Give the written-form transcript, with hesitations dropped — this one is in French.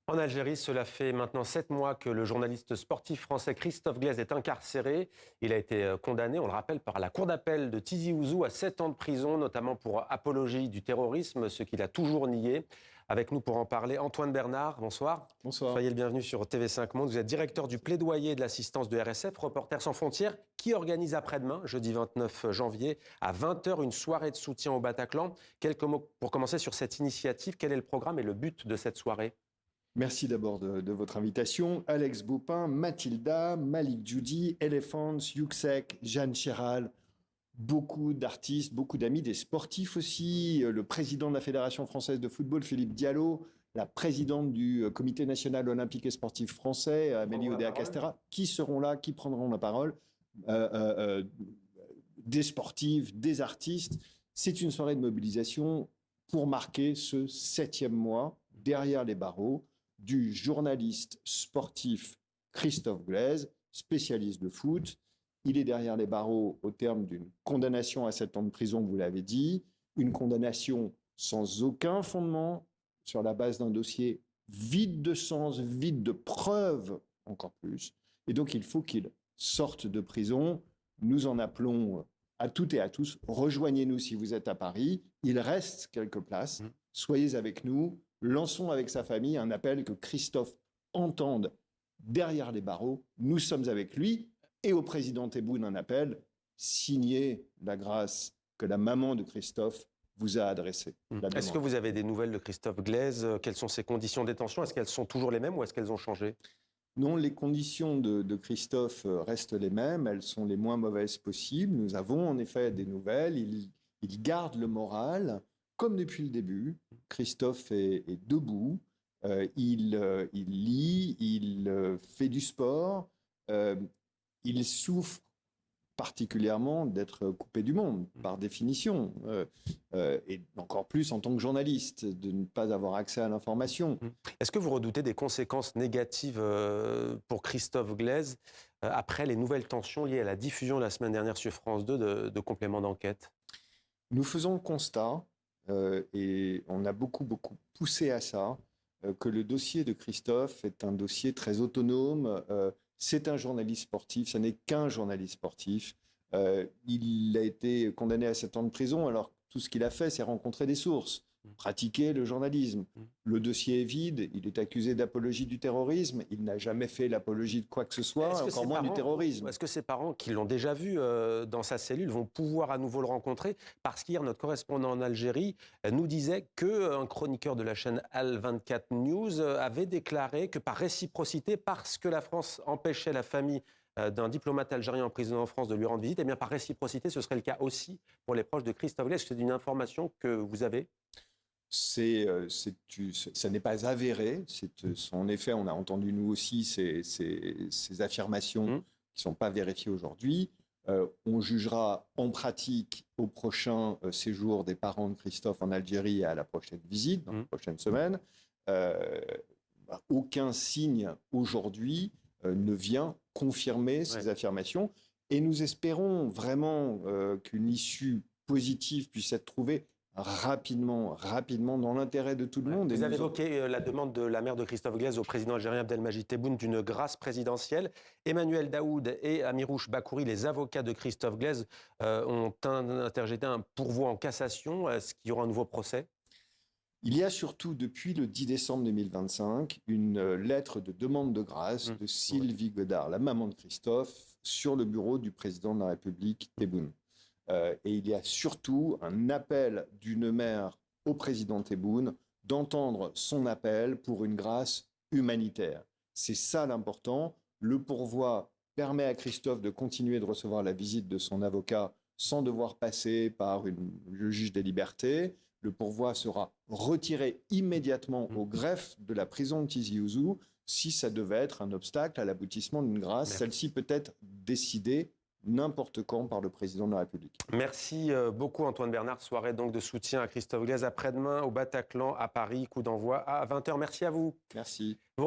En Algérie, cela fait maintenant 7 mois que le journaliste sportif français Christophe Glaise est incarcéré. Il a été condamné, on le rappelle, par la cour d'appel de Tizi Ouzou à 7 ans de prison, notamment pour apologie du terrorisme, ce qu'il a toujours nié. Avec nous pour en parler, Antoine Bernard, bonsoir. Bonsoir. Soyez le bienvenu sur TV5 Monde. Vous êtes directeur du plaidoyer de l'assistance de RSF, Reporters sans frontières, qui organise après-demain, jeudi 29 janvier, à 20h, une soirée de soutien au Bataclan. Quelques mots pour commencer sur cette initiative. Quel est le programme et le but de cette soirée ? Merci d'abord de votre invitation. Alex Baupin, Mathilda, Malik Djoudi, Elephants, Yuxek, Jeanne Chéral, beaucoup d'artistes, beaucoup d'amis, des sportifs aussi, le président de la Fédération française de football, Philippe Diallo, la présidente du Comité national olympique et sportif français, Amélie Oudéa-Castéra, qui seront là, qui prendront la parole, des sportifs, des artistes. C'est une soirée de mobilisation pour marquer ce 7e mois derrière les barreaux du journaliste sportif Christophe Glaise, spécialiste de foot. Il est derrière les barreaux au terme d'une condamnation à 7 ans de prison, vous l'avez dit, une condamnation sans aucun fondement, sur la base d'un dossier vide de sens, vide de preuves, encore plus. Et donc, il faut qu'il sorte de prison. Nous en appelons à toutes et à tous. Rejoignez-nous si vous êtes à Paris. Il reste quelques places. Soyez avec nous. Lançons avec sa famille un appel que Christophe entende derrière les barreaux. Nous sommes avec lui. Et au président Tebboune, un appel, signez la grâce que la maman de Christophe vous a adressée. Est-ce que vous avez des nouvelles de Christophe Glaise ? Quelles sont ses conditions de détention ? Est-ce qu'elles sont toujours les mêmes ou est-ce qu'elles ont changé ? Non, les conditions de Christophe restent les mêmes. Elles sont les moins mauvaises possibles. Nous avons en effet des nouvelles. Il garde le moral. Comme depuis le début, Christophe est debout, il lit, il fait du sport, il souffre particulièrement d'être coupé du monde, par définition, et encore plus en tant que journaliste, de ne pas avoir accès à l'information. Est-ce que vous redoutez des conséquences négatives pour Christophe Glaise après les nouvelles tensions liées à la diffusion la semaine dernière sur France 2 de compléments d'enquête ? Nous faisons le constat, et on a beaucoup poussé à ça, que le dossier de Christophe est un dossier très autonome. C'est un journaliste sportif, ce n'est qu'un journaliste sportif. Il a été condamné à 7 ans de prison, alors tout ce qu'il a fait, c'est rencontrer des sources, pratiquer le journalisme. Le dossier est vide, il est accusé d'apologie du terrorisme, il n'a jamais fait l'apologie de quoi que ce soit, encore moins du terrorisme. Est-ce que ses parents, qui l'ont déjà vu dans sa cellule, vont pouvoir à nouveau le rencontrer ? Parce qu'hier, notre correspondant en Algérie nous disait qu'un chroniqueur de la chaîne Al24 News avait déclaré que par réciprocité, parce que la France empêchait la famille d'un diplomate algérien emprisonné en France de lui rendre visite, et bien par réciprocité, ce serait le cas aussi pour les proches de Christophe Glaise. C'est une information que vous avez ? Ça n'est pas avéré. En effet, on a entendu nous aussi ces affirmations qui ne sont pas vérifiées aujourd'hui. On jugera en pratique au prochain séjour des parents de Christophe en Algérie et à la prochaine visite, dans la prochaine semaine. Aucun signe aujourd'hui ne vient confirmer ces affirmations. Et nous espérons vraiment qu'une issue positive puisse être trouvée rapidement, dans l'intérêt de tout le monde. Vous avez évoqué la demande de la mère de Christophe Glaise au président algérien Abdelmadjid Tebboune d'une grâce présidentielle. Emmanuel Daoud et Amirouche Bakouri, les avocats de Christophe Glaise, ont interjeté un pourvoi en cassation. Est-ce qu'il y aura un nouveau procès ? Il y a surtout, depuis le 10 décembre 2025, une lettre de demande de grâce de Sylvie Godard, la maman de Christophe, sur le bureau du président de la République, Tebboune. Et il y a surtout un appel d'une mère au président Tebboune d'entendre son appel pour une grâce humanitaire. C'est ça l'important. Le pourvoi permet à Christophe de continuer de recevoir la visite de son avocat sans devoir passer par le juge des libertés. Le pourvoi sera retiré immédiatement au greffe de la prison de Tizi Ouzou si ça devait être un obstacle à l'aboutissement d'une grâce. Celle-ci peut être décidée n'importe quand par le président de la République. Merci beaucoup Antoine Bernard. Soirée donc de soutien à Christophe Glaise après-demain au Bataclan à Paris. Coup d'envoi à 20h. Merci à vous. Merci.